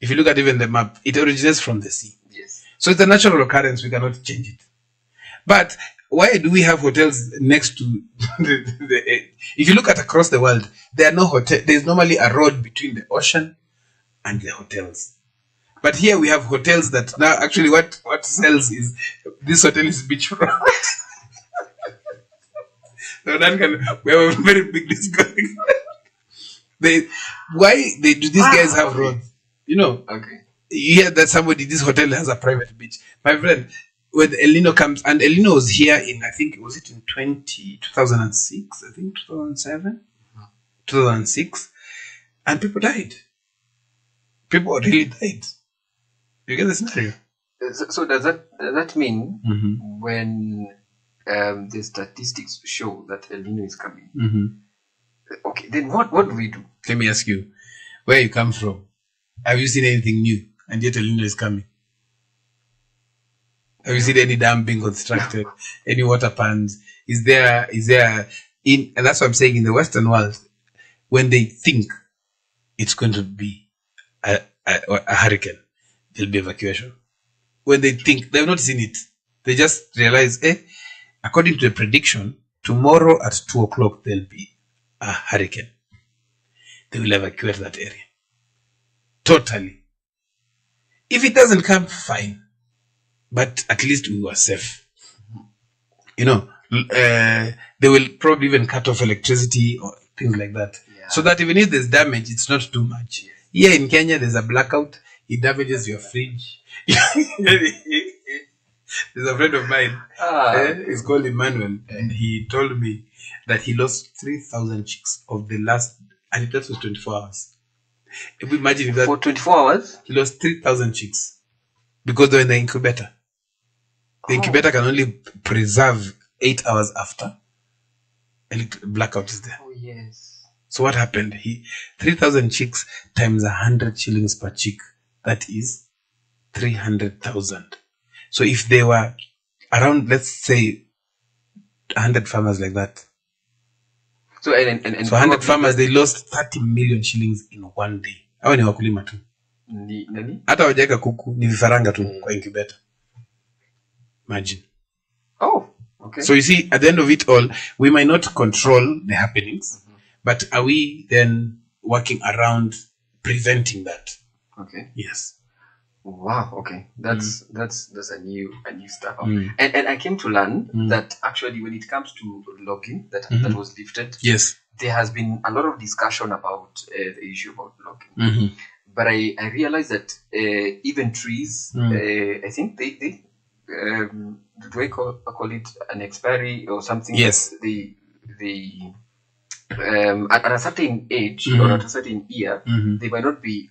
If you look at even the map, it originates from the sea. Yes. So it's a natural occurrence. We cannot change it. But why do we have hotels next to if you look at across the world, there are no hotel. There's normally a road between the ocean and the hotels. But here we have hotels that now actually what sells is this hotel is beachfront. So that we have a very big discussion. Why do these guys have roads? You know, Okay. you hear that this hotel has a private beach. My friend, when El Nino comes, and El Nino was here in, I think, was it in 2006, I think 2007, 2006, and people died. People really died. You get the scenario? So does that mean when the statistics show that El Nino is coming? Okay, then what do we do? Let me ask you, where you come from? Have you seen anything new? And yet El Nino is coming. Have you seen any dam being constructed? Any water pans? Is there and that's what I'm saying, in the Western world, when they think it's going to be a hurricane, there'll be evacuation. When they think, they've not seen it. They just realize, according to the prediction, tomorrow at 2:00 there'll be a hurricane. they will evacuate that area. Totally. If it doesn't come, fine. But at least we were safe. They will probably even cut off electricity or things like that. Yeah. So that even if there's damage, it's not too much. Yes. Here in Kenya, there's a blackout. It damages your fridge. There's a friend of mine. He's called Emmanuel. And he told me that he lost 3,000 chicks of the last, and that was 24 hours. If we imagine that. For 24 hours? He lost 3,000 chicks because they're in the incubator. The incubator can only preserve 8 hours after a blackout is there. Oh, yes. So what happened? 3,000 chicks times 100 shillings per chick. That is 300,000. So if they were around, let's say, 100 farmers like that. So, and 100 farmers, they lost 30 million shillings in one day. Hawa ni wakulima tu. Nani? Hata wajeka kuku, ni vifaranga tu kwa incubator. Imagine. Oh, okay. So you see, at the end of it all, we might not control the happenings, but are we then working around preventing that? Okay. Yes. Wow. Okay. That's a new stuff. And I came to learn that actually when it comes to logging that was lifted, yes, there has been a lot of discussion about the issue about logging. But I realized that even trees, I think they do I call it an expiry or something? Yes. At a certain age or at a certain year, they might not be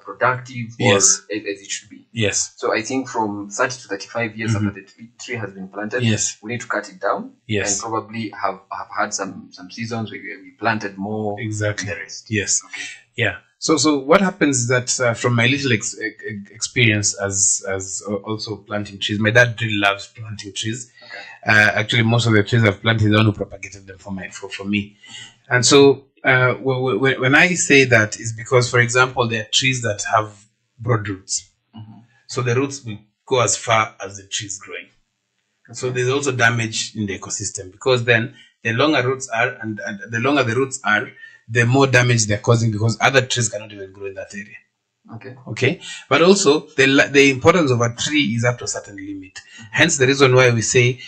productive or as it should be. Yes. So I think from 30 to 35 years after the tree has been planted, we need to cut it down. Yes. And probably have had some seasons where we planted more. Exactly. Than the rest. Yes. Okay. Yeah. So what happens is that from my little experience as also planting trees, my dad really loves planting trees. Okay. Actually, most of the trees I've planted, the one who propagated them for me. And so when I say that, is because, for example, there are trees that have broad roots. So the roots will go as far as the tree is growing. Okay. So there's also damage in the ecosystem, because then the longer roots are, and the longer the roots are, the more damage they're causing, because other trees cannot even grow in that area. Okay. But also the importance of a tree is up to a certain limit. Hence the reason why we say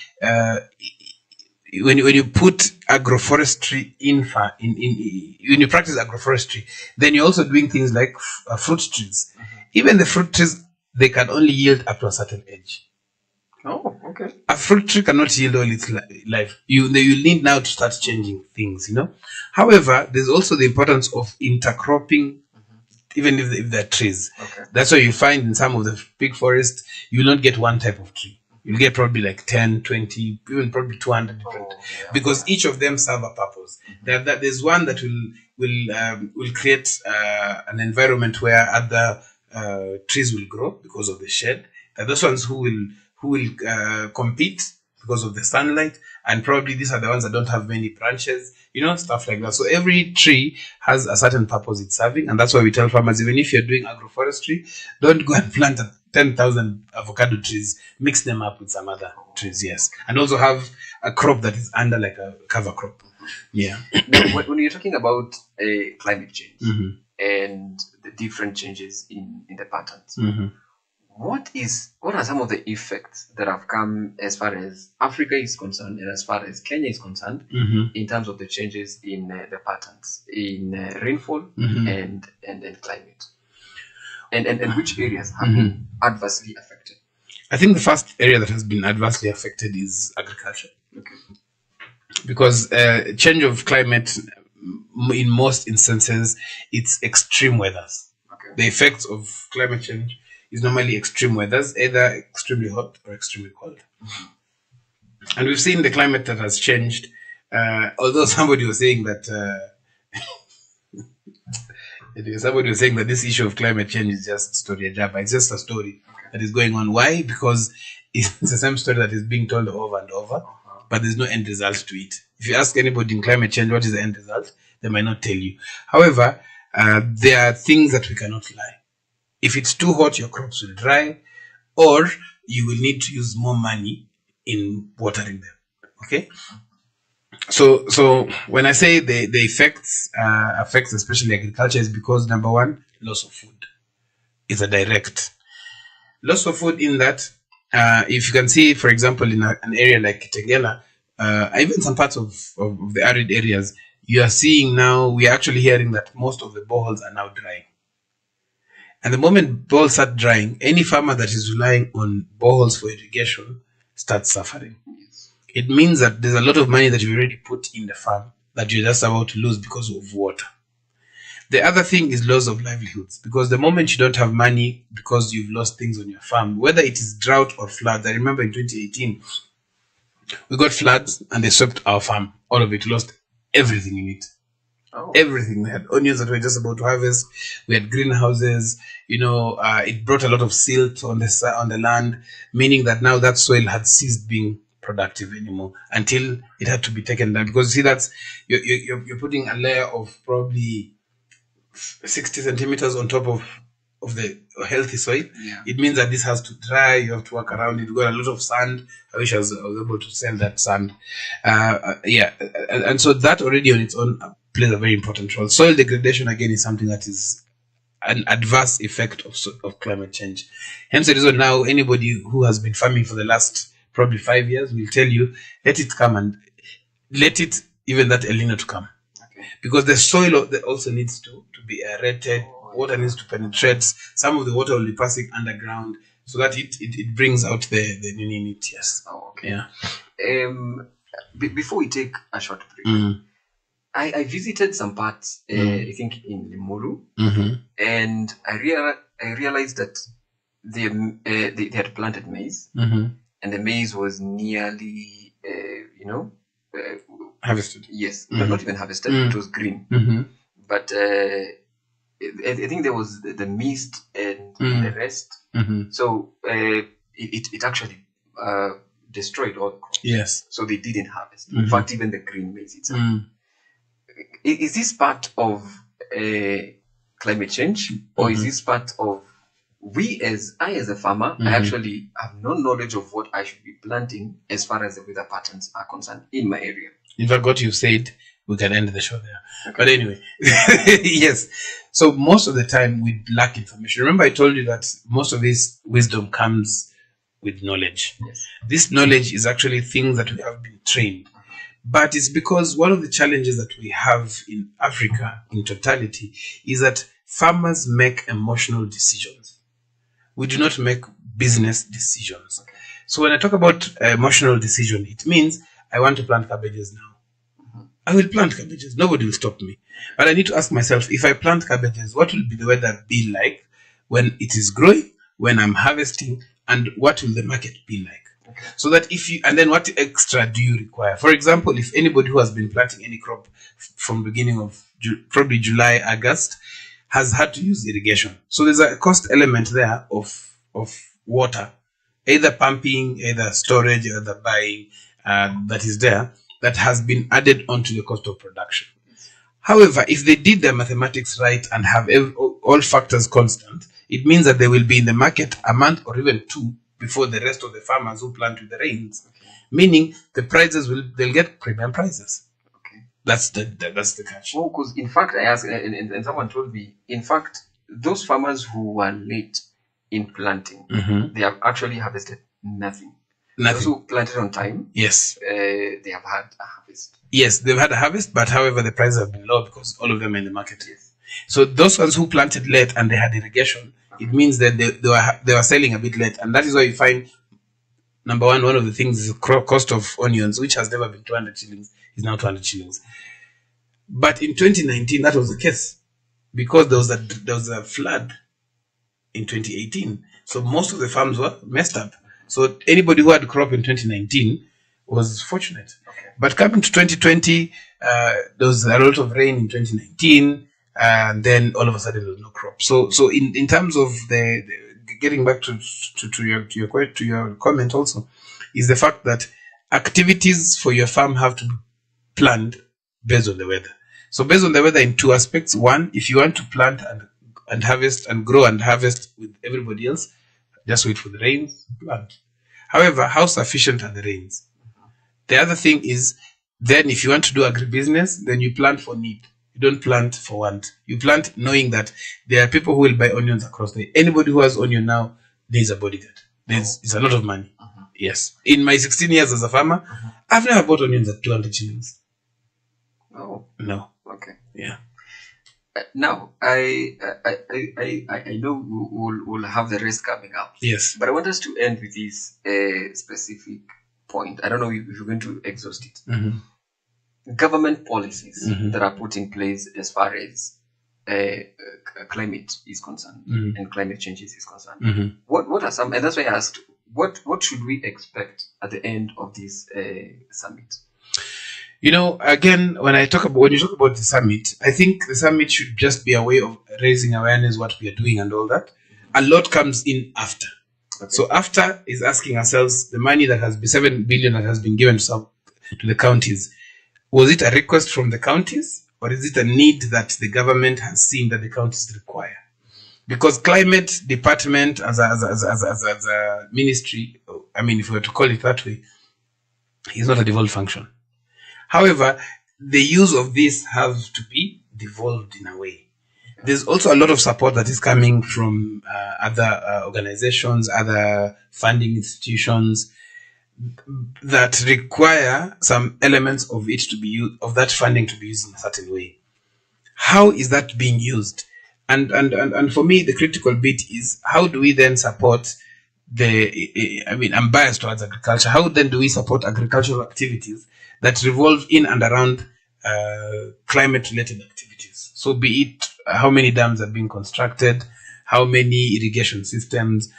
when you put agroforestry when you practice agroforestry, then you're also doing things like fruit trees. Even the fruit trees, they can only yield up to a certain age. Oh, okay. A fruit tree cannot yield all its life. You need now to start changing things, However, there's also the importance of intercropping, even if they're trees. Okay. That's why you find in some of the big forests, you will not get one type of tree. You'll get probably like 10, 20, even probably 200 different, because each of them serve a purpose. There's one that will create an environment where other trees will grow because of the shade. There are those ones who will compete because of the sunlight, and probably these are the ones that don't have many branches, stuff like that. So every tree has a certain purpose it's serving, and that's why we tell farmers, even if you're doing agroforestry, don't go and plant 10,000 avocado trees, mix them up with some other trees, yes. And also have a crop that is under like a cover crop. Yeah. Now, when you're talking about climate change and the different changes in the patterns, what are some of the effects that have come as far as Africa is concerned and as far as Kenya is concerned in terms of the changes in the patterns in rainfall and climate? And which areas have been adversely affected? I think the first area that has been adversely affected is agriculture. Okay. Because change of climate, in most instances, it's extreme weathers. Okay. The effects of climate change is normally extreme weathers, either extremely hot or extremely cold. And we've seen the climate that has changed, although somebody was saying that this issue of climate change is just story ajaba. It's just a story that is going on. Why? Because it's the same story that is being told over and over, but there's no end result to it. If you ask anybody in climate change what is the end result, they might not tell you. However, there are things that we cannot lie. If it's too hot, your crops will dry, or you will need to use more money in watering them. Okay? So when I say the effects affects especially agriculture, is because number one, loss of food is a direct loss of food. In that, if you can see, for example, in an area like Kitengela, even some parts of the arid areas, you are seeing now, we are actually hearing that most of the boreholes are now drying. And the moment boreholes start drying, any farmer that is relying on boreholes for irrigation starts suffering. It means that there's a lot of money that you already put in the farm that you're just about to lose because of water. The other thing is loss of livelihoods, because the moment you don't have money because you've lost things on your farm, whether it is drought or floods. I remember in 2018, we got floods and they swept our farm. All of it, lost everything in it. Oh. Everything. We had onions that we were just about to harvest. We had greenhouses. It brought a lot of silt on the land, meaning that now that soil had ceased being productive anymore until it had to be taken down. Because see, that's you're putting a layer of probably 60 centimeters on top of the healthy soil. Yeah. It means that this has to dry. You have to work around it. We got a lot of sand. I wish I was able to sell that sand. And so that already on its own plays a very important role. Soil degradation, again, is something that is an adverse effect of climate change. Hence the reason now anybody who has been farming for the last probably 5 years will tell you, let it come, and let it, even that El Nino to come. Okay. Because the soil also needs to be aerated. Water needs to penetrate. Some of the water will be passing underground so that it brings out the new in it. Yes. Oh, okay. Yeah. Before we take a short break, I visited some parts, I think in Limuru, and I realized that they had planted maize, and the maize was nearly, harvested. Yes, not even harvested. It was green, but I think there was the mist and the rest. So it actually destroyed all the crops. Yes. So they didn't harvest. In fact, even the green maize itself. Is this part of climate change, or is this part of I as a farmer, I actually have no knowledge of what I should be planting as far as the weather patterns are concerned in my area? In fact, what you've said, we can end the show there. Okay. But anyway, yes. So most of the time we lack information. Remember I told you that most of this wisdom comes with knowledge. Yes. This knowledge is actually things that we have been trained. But it's because one of the challenges that we have in Africa in totality is that farmers make emotional decisions. We do not make business decisions. Okay. So when I talk about emotional decision, it means I want to plant cabbages now. I will plant cabbages. Nobody will stop me. But I need to ask myself, if I plant cabbages, what will be the weather be like when it is growing, when I'm harvesting, and what will the market be like? Okay. So that and then what extra do you require? For example, if anybody who has been planting any crop from beginning of probably July, August, has had to use irrigation. So there's a cost element there of water, either pumping, either storage, either buying, that is there, that has been added onto the cost of production. However, if they did their mathematics right and have all factors constant, it means that they will be in the market a month or even two before the rest of the farmers who plant with the rains. Okay. Meaning the prices they'll get premium prices. Okay. That's the catch. Well, because in fact I asked, and someone told me, in fact, those farmers who were late in planting, they have actually harvested nothing. Those who planted on time, yes, they have had a harvest. Yes, they've had a harvest, but however the prices have been low because all of them are in the market. Yes. So those ones who planted late and they had irrigation, it means that they were selling a bit late, and that is why you find, number one of the things is the cost of onions, which has never been 200 shillings, is now 200 shillings. But in 2019, that was the case because there was a flood in 2018, so most of the farms were messed up. So anybody who had crop in 2019 was fortunate. Okay. But coming to 2020, there was a lot of rain in 2019. And then all of a sudden there was no crop. So in terms of the getting back to your comment also, is the fact that activities for your farm have to be planned based on the weather. So based on the weather in two aspects. One, if you want to plant and harvest and grow and harvest with everybody else, just wait for the rains, plant. However, how sufficient are the rains? The other thing is Then if you want to do agribusiness, then you plant for need. You don't plant for want. You plant knowing that there are people who will buy onions across the. Anybody who has onion now, there's a bodyguard. It's a lot of money. Yes. In my 16 years as a farmer, I've never bought onions at 200 shillings. Oh. No. Okay. Yeah. Now, I know we'll have the rest coming up. Yes. But I want us to end with this specific point. I don't know if you're going to exhaust it. Government policies that are put in place as far as climate is concerned and climate changes is concerned. What are some, and that's why I asked, what should we expect at the end of this summit? Again, when you talk about the summit, I think the summit should just be a way of raising awareness, what we are doing and all that. A lot comes in after. Okay. So after is asking ourselves, the money that has been 7 billion that has been given to the counties, was it a request from the counties, or is it a need that the government has seen that the counties require? Because climate department as a ministry, I mean, if we were to call it that way, is not a devolved function. However, the use of this have to be devolved in a way. There's also a lot of support that is coming from other organizations, other funding institutions that require some elements of it to be used, of that funding to be used in a certain way. How is that being used? And for me, the critical bit is, how do we then support I'm biased towards agriculture. How then do we support agricultural activities that revolve in and around climate-related activities? So be it how many dams are being constructed, how many irrigation systems.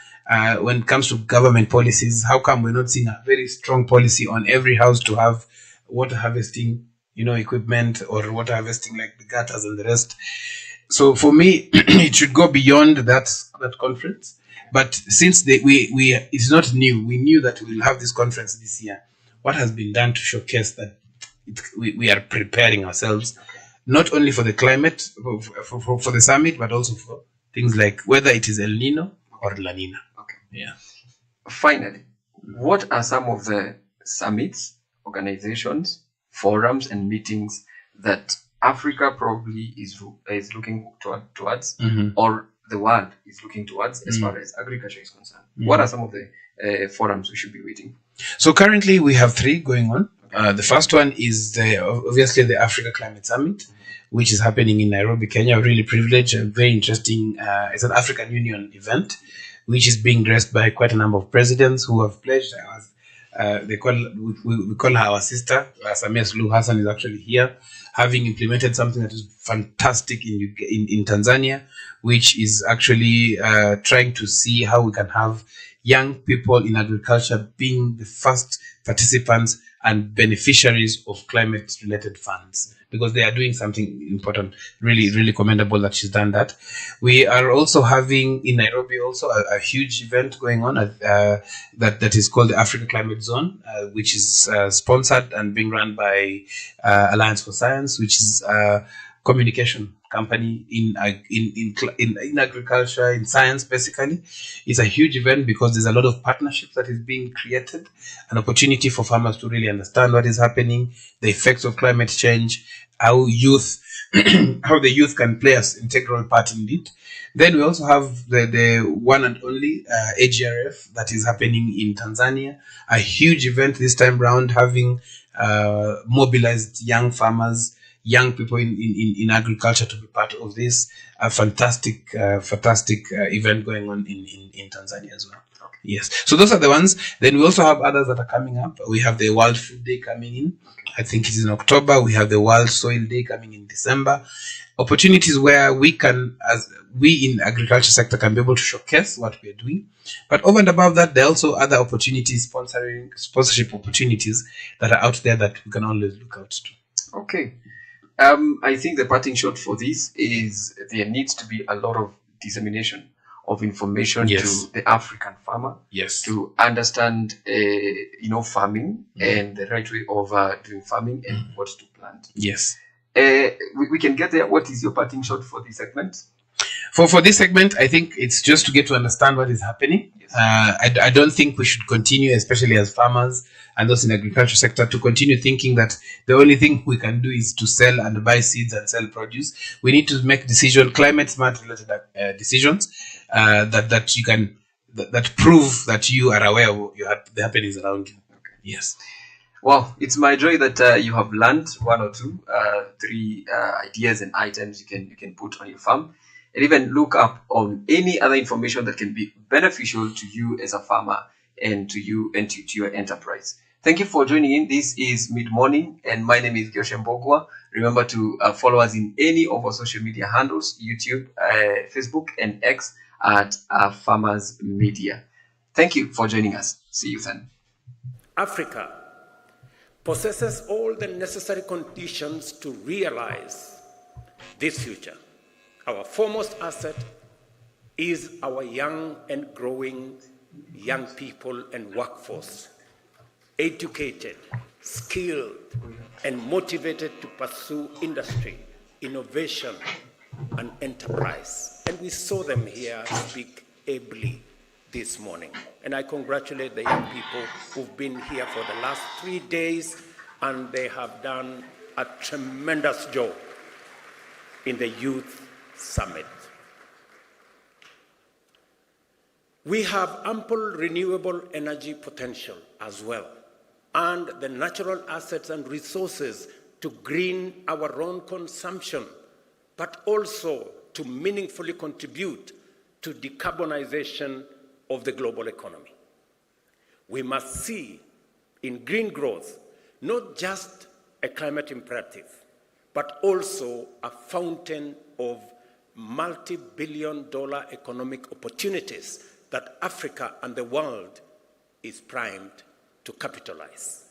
When it comes to government policies, how come we're not seeing a very strong policy on every house to have water harvesting, equipment, or water harvesting like the gutters and the rest? So for me, it should go beyond that conference. But since it's not new, we knew that we'll have this conference this year. What has been done to showcase that we are preparing ourselves, not only for the climate, for the summit, but also for things like whether it is El Nino or La Nina. Okay. Yeah. Finally, what are some of the summits, organizations, forums, and meetings that Africa probably is looking towards, or the world is looking towards as far as agriculture is concerned? What are some of the forums we should be waiting? So currently we have 3 going on. The first one is obviously the Africa Climate Summit, which is happening in Nairobi, Kenya. Really privileged and very interesting. It's an African Union event, which is being dressed by quite a number of presidents who have pledged. We call her our sister. Samia Suluhu Hassan is actually here, having implemented something that is fantastic in Tanzania, which is actually trying to see how we can have young people in agriculture being the first participants and beneficiaries of climate-related funds, because they are doing something important. Really, really commendable that she's done that. We are also having in Nairobi also a huge event going on that is called the Africa Climate Zone, which is sponsored and being run by Alliance for Science, which is a communication company in agriculture, in science, basically. It's a huge event because there's a lot of partnerships that is being created, an opportunity for farmers to really understand what is happening, the effects of climate change, how the youth can play an integral part in it. Then we also have the one and only AGRF that is happening in Tanzania, a huge event this time round, having mobilized young farmers, young people in agriculture to be part of this fantastic event going on in Tanzania as well. Okay. Yes. So those are the ones. Then we also have others that are coming up. We have the World Food Day coming in. I think it's in October. We have the World Soil Day coming in December. Opportunities where we in agriculture sector can be able to showcase what we are doing. But over and above that, there are also other opportunities, sponsorship opportunities that are out there that we can always look out to. Okay. I think the parting shot for this is there needs to be a lot of dissemination of information to the African farmer, to understand, farming and the right way of doing farming and what to plant. Yes. We can get there. What is your parting shot for this segment? For this segment, I think it's just to get to understand what is happening. Yes. I don't think we should continue, especially as farmers and those in the agriculture sector, to continue thinking that the only thing we can do is to sell and buy seeds and sell produce. We need to make climate smart related decisions that you can that prove that you are aware of the happenings around you. Okay. Yes. Well, it's my joy that you have learned one or two, three ideas and items you can put on your farm, and even look up on any other information that can be beneficial to you as a farmer and to you and to your enterprise. Thank you for joining in. This is Mid Morning, and my name is Gyoshe Mbogwa. Remember to follow us in any of our social media handles: YouTube, Facebook, and X at Farmers Media. Thank you for joining us. See you then. Africa possesses all the necessary conditions to realize this future. Our foremost asset is our young and growing young people and workforce, educated, skilled, and motivated to pursue industry, innovation, and enterprise. And we saw them here speak ably this morning. And I congratulate the young people who've been here for the last 3 days, and they have done a tremendous job in the Youth Summit. We have ample renewable energy potential as well, and the natural assets and resources to green our own consumption, but also to meaningfully contribute to decarbonization of the global economy. We must see in green growth not just a climate imperative, but also a fountain of multi-billion-dollar economic opportunities that Africa and the world is primed to capitalize.